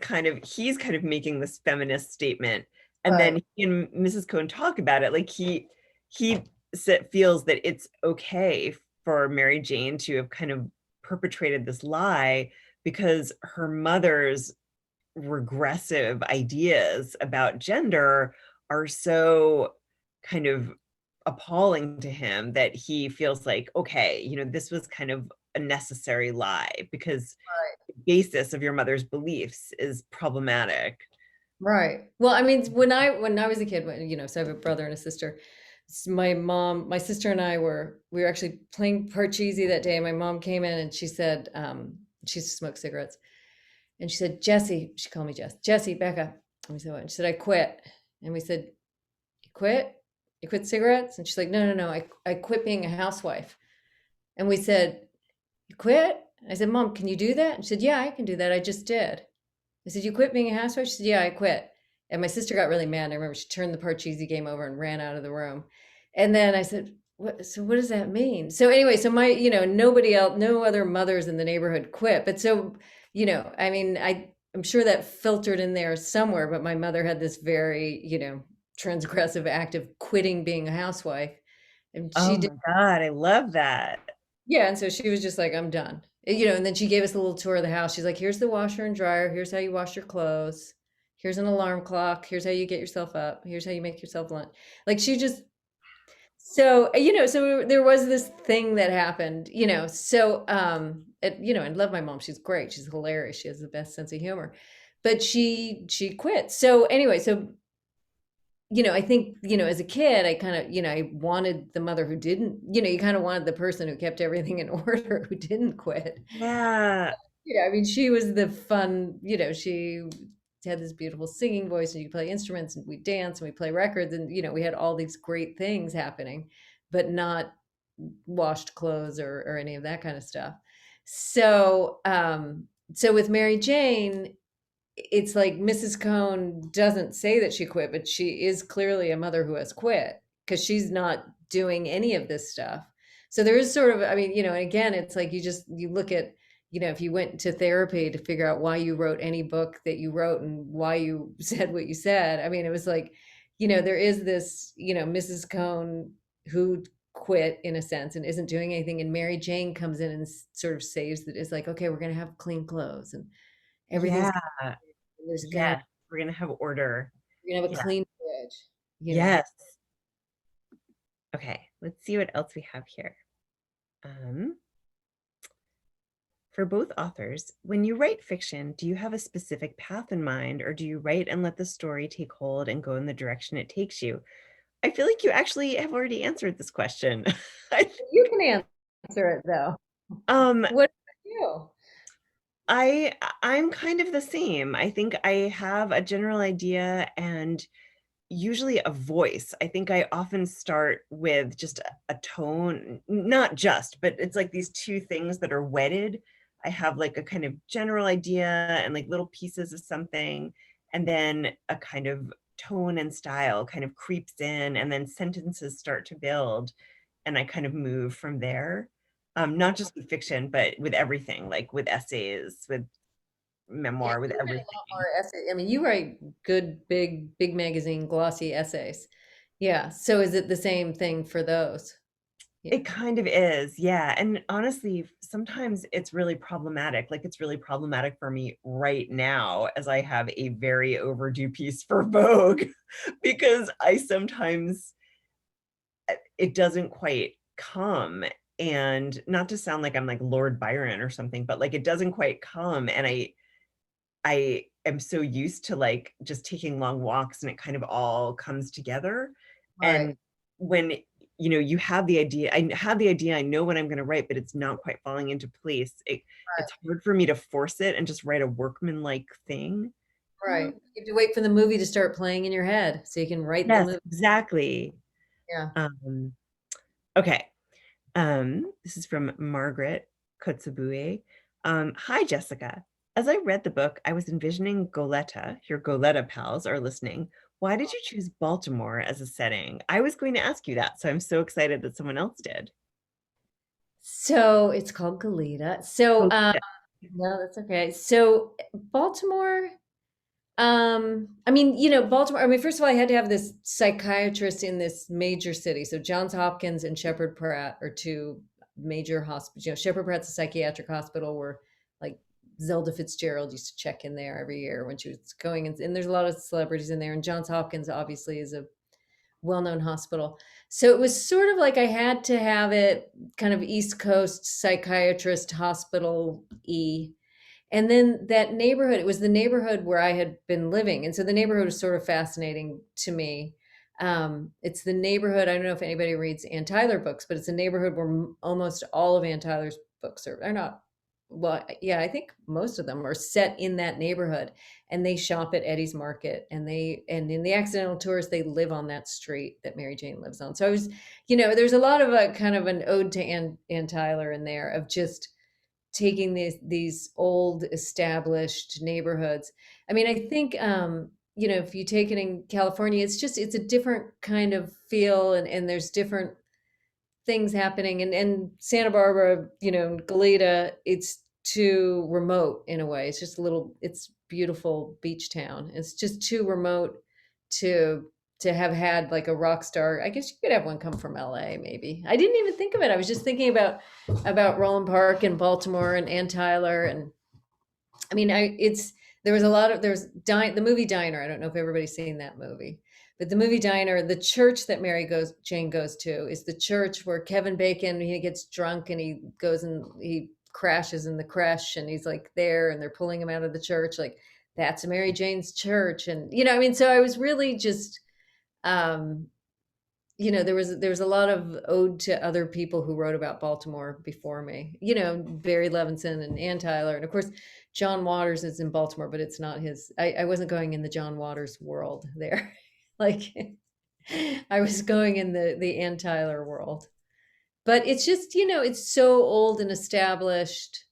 kind of making this feminist statement. And Right. then he and Mrs. Cohn talk about it. Like, he feels that it's okay for Mary Jane to have kind of perpetrated this lie because her mother's regressive ideas about gender are so kind of appalling to him that he feels like, okay, this was kind of a necessary lie, because the basis of your mother's beliefs is problematic. Right. Well, I mean, when I was a kid, so I have a brother and a sister. My sister and we were actually playing Parcheesi that day. My mom came in and she said, she used to smoke cigarettes. And she said, Jesse, she called me Jess, Jesse, back up. And we said, what? And she said, I quit. And we said, you quit? You quit cigarettes? And she's like, no, I quit being a housewife. And we said, you quit? I said, Mom, can you do that? And she said, yeah, I can do that. I just did. I said, you quit being a housewife? She said, yeah, I quit. And my sister got really mad. I remember she turned the Parcheesi game over and ran out of the room. And then I said, what does that mean? So anyway, so my, nobody else, no other mothers in the neighborhood quit. But so, I mean, I'm sure that filtered in there somewhere, but my mother had this very, transgressive act of quitting being a housewife. And she did. God, I love that. Yeah. And so she was just like, I'm done. And then she gave us a little tour of the house. She's like, here's the washer and dryer. Here's how you wash your clothes. Here's an alarm clock. Here's how you get yourself up. Here's how you make yourself lunch. Like she just, so there was this thing that happened, I love my mom. She's great. She's hilarious. She has the best sense of humor, but she quit. So anyway, I think, as a kid, I kind of, I wanted the mother who didn't, you kind of wanted the person who kept everything in order, who didn't quit. Yeah. I mean, she was the fun, she had this beautiful singing voice, and you play instruments, and we dance and we play records, and, we had all these great things happening, but not washed clothes or any of that kind of stuff. So with Mary Jane, it's like Mrs. Cohn doesn't say that she quit, but she is clearly a mother who has quit because she's not doing any of this stuff. So there is sort of, I mean, and again, it's like you look at, if you went to therapy to figure out why you wrote any book that you wrote and why you said what you said. I mean, it was like, there is this, Mrs. Cohn who quit in a sense and isn't doing anything. And Mary Jane comes in and sort of saves that. It's like, okay, we're going to have clean clothes and everything's Yeah. there's Yes. We're going to have order. we're gonna have a Yeah. clean fridge. Yes. Okay, let's see what else we have here. For both authors, when you write fiction, do you have a specific path in mind, or do you write and let the story take hold and go in the direction it takes you? I feel like you actually have already answered this question. You can answer it though. What about you? I'm kind of the same. I think I have a general idea and usually a voice. I think I often start with just a tone, not just, but it's like these two things that are wedded. I have like a kind of general idea and like little pieces of something, and then a kind of tone and style kind of creeps in, and then sentences start to build, and I kind of move from there. Not just with fiction, but with everything, like with essays, with Yeah, memoir, with you write a everything. lot more essays. I mean, you write good, big magazine, glossy essays. Yeah. So is it the same thing for those? Yeah. It kind of is, yeah. And honestly, sometimes it's really problematic. Like it's really problematic for me right now as I have a very overdue piece for Vogue because I sometimes it doesn't quite come. And not to sound like I'm like Lord Byron or something, but like it doesn't quite come. And I am so used to like just taking long walks and it kind of all comes together. Right. And when you have the idea, I have the idea, I know what I'm going to write, but it's not quite falling into place. It's hard for me to force it and just write a workmanlike thing. Right. You have to wait for the movie to start playing in your head so you can write the Yes, movie. exactly. Yeah. Okay. This is from Margaret Kotzebue. Hi, Jessica. As I read the book, I was envisioning Goleta. Your Goleta pals are listening. Why did you choose Baltimore as a setting? I was going to ask you that, so I'm so excited that someone else did. So it's called Goleta. So no, that's okay. So Baltimore, I mean, Baltimore, I mean, first of all, I had to have this psychiatrist in this major city. So Johns Hopkins and Shepherd Pratt are two major hospitals. Shepherd Pratt's a psychiatric hospital where like Zelda Fitzgerald used to check in there every year when she was going, and there's a lot of celebrities in there. And Johns Hopkins obviously is a well-known hospital. So it was sort of like I had to have it kind of East Coast psychiatrist hospital-y. And then that neighborhood, it was the neighborhood where I had been living. And so the neighborhood was sort of fascinating to me. It's the neighborhood, I don't know if anybody reads Ann Tyler books, but it's a neighborhood where almost all of Ann Tyler's books are not, well, yeah, I think most of them are set in that neighborhood, and they shop at Eddie's Market, and in The Accidental Tourist, they live on that street that Mary Jane lives on. So I was, there's a lot of a kind of an ode to Ann Tyler in there of just taking these old established neighborhoods. I mean, I think if you take it in California, it's a different kind of feel, and there's different things happening. And Santa Barbara, Goleta, it's too remote in a way. It's just it's beautiful beach town. It's just too remote to to have had like a rock star. I guess you could have one come from LA, maybe. I didn't even think of it. I was just thinking about Roland Park and Baltimore and Ann Tyler. And I mean, there was a lot of, the movie Diner. I don't know if everybody's seen that movie, but the movie Diner, the church that Jane goes to is the church where Kevin Bacon, he gets drunk and he goes and he crashes in the creche and he's like there and they're pulling him out of the church. Like, that's Mary Jane's church. And, I mean, so I was really just, um, there was a lot of ode to other people who wrote about Baltimore before me, Barry Levinson and Ann Tyler. And of course, John Waters is in Baltimore, but it's not his, I wasn't going in the John Waters world there. Like, I was going in the Ann Tyler world. But it's just, it's so old and established.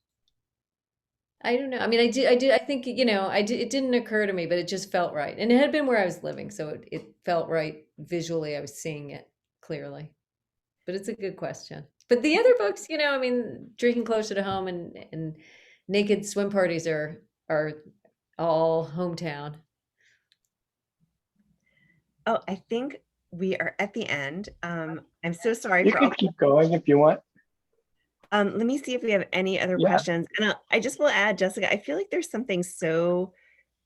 I don't know. I mean, I think, it didn't occur to me, but it just felt right. And it had been where I was living. So it felt right visually. I was seeing it clearly. But it's a good question. But the other books, I mean, Drinking Closer to Home and Naked Swim Parties are all hometown. Oh, I think we are at the end. I'm so sorry. You can keep going if you want. Let me see if we have any other questions. And I just will add, Jessica, I feel like there's something so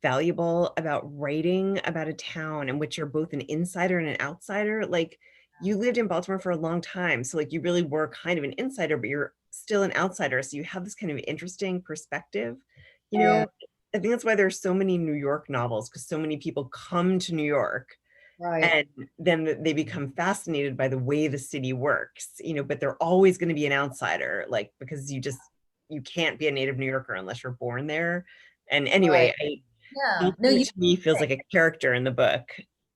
valuable about writing about a town in which you're both an insider and an outsider. Like, you lived in Baltimore for a long time. So like, you really were kind of an insider, but you're still an outsider. So you have this kind of interesting perspective. I think that's why there's so many New York novels, because so many people come to New York. Right. And then they become fascinated by the way the city works, but they're always going to be an outsider, like, because you can't be a native New Yorker unless you're born there. And anyway, to me feels like a character in the book.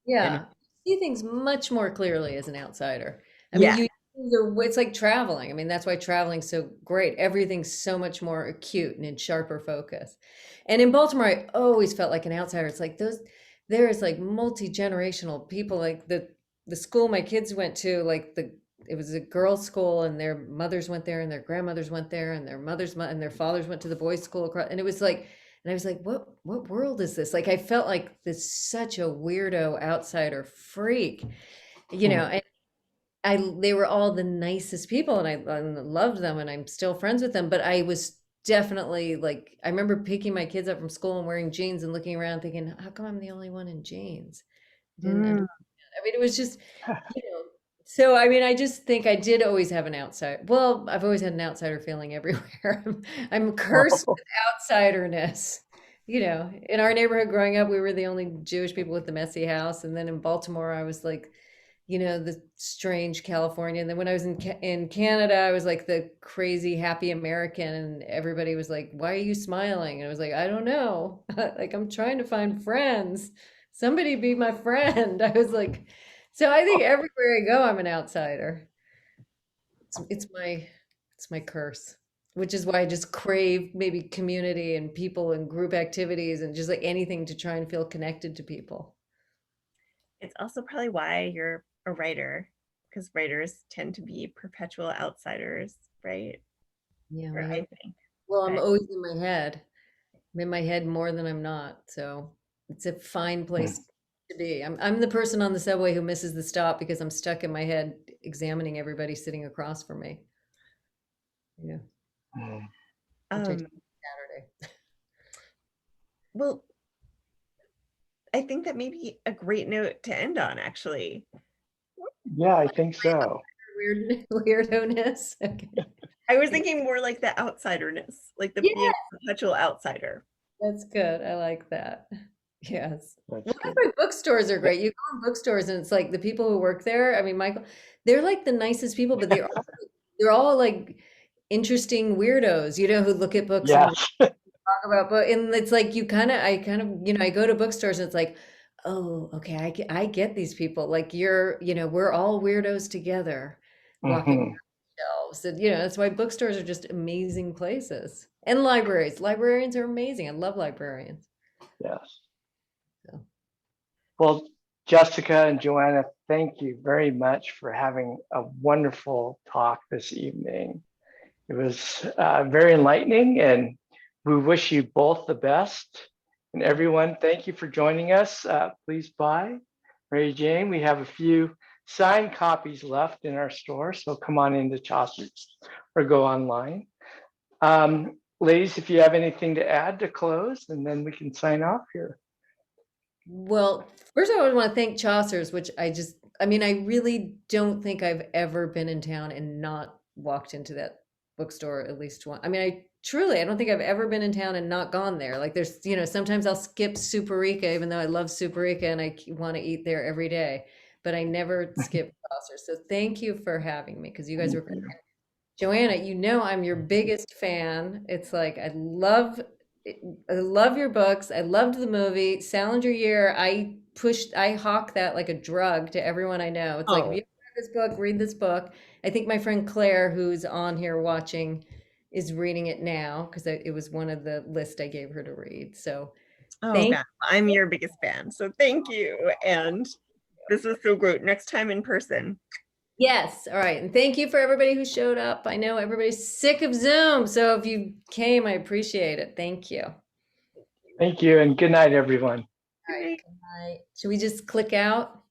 Yeah. You see things much more clearly as an outsider. I mean, it's like traveling. I mean, that's why traveling's so great. Everything's so much more acute and in sharper focus. And in Baltimore, I always felt like an outsider. It's like there is like multi-generational people, like the school my kids went to, like it was a girls' school and their mothers went there and their grandmothers went there and their mothers and their fathers went to the boys' school across. And it was like, and I was like, what world is this? Like, I felt like this such a weirdo outsider freak, and they were all the nicest people and I loved them and I'm still friends with them. But I was definitely like, I remember picking my kids up from school and wearing jeans and looking around thinking, how come I'm the only one in jeans? I mean, it was just, so, I mean, I just think I did always have an outside. Well, I've always had an outsider feeling everywhere. I'm cursed with outsiderness. In our neighborhood growing up, we were the only Jewish people with the messy house. And then in Baltimore, I was like, the strange California. And then when I was in Canada, I was like the crazy happy American, and everybody was like, why are you smiling? And I was like, I don't know. Like, I'm trying to find friends. Somebody be my friend. I was like, so I think everywhere I go, I'm an outsider. It's my curse, which is why I just crave maybe community and people and group activities and just like anything to try and feel connected to people. It's also probably why you're a writer, because writers tend to be perpetual outsiders, right? Yeah, I think. Well, I'm always in my head. I'm in my head more than I'm not. So it's a fine place to be. I'm the person on the subway who misses the stop because I'm stuck in my head examining everybody sitting across from me. Yeah. Saturday. Well, I think that may be a great note to end on, actually. Yeah, I think so. Weirdoness. Okay. I was thinking more like the outsiderness, like the being a perpetual outsider. That's good. I like that. Yes. Well, that's why bookstores are great. You go in bookstores and it's like the people who work there. I mean, Michael, they're like the nicest people, but they're all like interesting weirdos, who look at books and talk about books. And it's like I go to bookstores and it's like, oh, okay, I get these people. Like we're all weirdos together walking around shelves. And that's why bookstores are just amazing places. And libraries. Librarians are amazing. I love librarians. Yes. Well, Jessica and Joanna, thank you very much for having a wonderful talk this evening. It was very enlightening, and we wish you both the best. And everyone, thank you for joining us. Please buy Mary Jane. We have a few signed copies left in our store, so come on into Chaucer's or go online. Ladies, if you have anything to add to close, and then we can sign off here. Well, first of all, I want to thank Chaucer's, which I mean, I really don't think I've ever been in town and not walked into that bookstore at least once. I mean, I don't think I've ever been in town and not gone there. Like there's, sometimes I'll skip Superica, even though I love Superica and I want to eat there every day, but I never skip Chaucer. So thank you for having me, because you guys were great. Joanna, I'm your biggest fan. It's like I love your books. I loved the movie Salinger Year. I hawk that like a drug to everyone I know. It's like, if you read this book, read this book. I think my friend Claire, who's on here watching, is reading it now because it was one of the list I gave her to read. So God, I'm your biggest fan. So thank you. And this was so great. Next time in person. Yes. All right. And thank you for everybody who showed up. I know everybody's sick of Zoom. So if you came, I appreciate it. Thank you. Thank you. And good night, everyone. All right. Good night. Should we just click out?